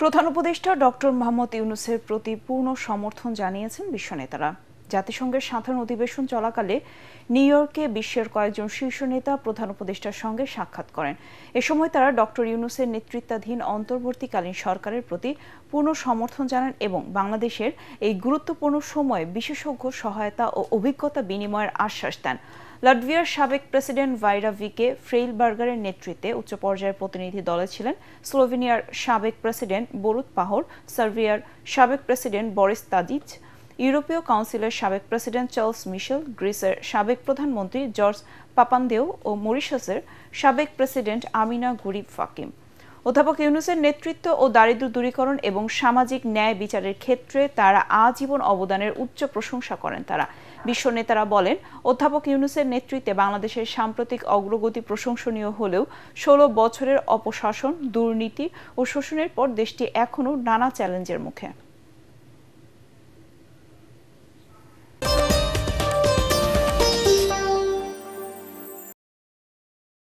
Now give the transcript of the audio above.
প্রধান উপদেষ্টা ডক্টর মোহাম্মদ ইউনূসের প্রতি পূর্ণ সমর্থন জানিয়েছেন বিশ্ব নেতারা। জাতিসংঘের সাধারণ অধিবেশন চলাকালে নিউ ইয়র্কে বিশ্বের কয়েকজন শীর্ষ নেতা প্রধান উপদেষ্টার সঙ্গে সাক্ষাৎ করেন। এ সময় তারা ডক্টর ইউনূসের নেতৃত্বাধীন অন্তর্বর্তীকালীন সরকারের প্রতি পূর্ণ সমর্থন জানান এবং বাংলাদেশের এই গুরুত্বপূর্ণ সময়ে বিশেষজ্ঞ সহায়তা ও অভিজ্ঞতা বিনিময়ের আশ্বাস দেন। লাটভিয়ার সাবেক প্রেসিডেন্ট ভাইরা ভিকে ফ্রেইলবার্গারের নেতৃত্বে উচ্চ পর্যায়ের প্রতিনিধি দলে ছিলেন স্লোভেনিয়ার সাবেক প্রেসিডেন্ট বরুত পাহর, সার্বিয়ার সাবেক প্রেসিডেন্ট বরিস তাদিচ, ইউরোপীয় কাউন্সিলের সাবেক প্রেসিডেন্ট চার্লস মিশেল, গ্রিসের সাবেক প্রধানমন্ত্রী জর্জ পাপান্দেও ও মরিশাসের সাবেক প্রেসিডেন্ট আমিনা গুরিব ফাকিম। অধ্যাপক ইউনূসের নেতৃত্ব ও দারিদ্র্য দূরীকরণ এবং সামাজিক ন্যায় বিচারের ক্ষেত্রে তারা আজীবন অবদানের উচ্চ প্রশংসা করেন। তারা বিশ্ব নেতারা বলেন, অধ্যাপক ইউনূসের নেতৃত্বে বাংলাদেশের সাম্প্রতিক অগ্রগতি প্রশংসনীয় হলেও ১৬ বছরের অপশাসন, দুর্নীতি ও শোষণের পর দেশটি এখনও নানা চ্যালেঞ্জের মুখে।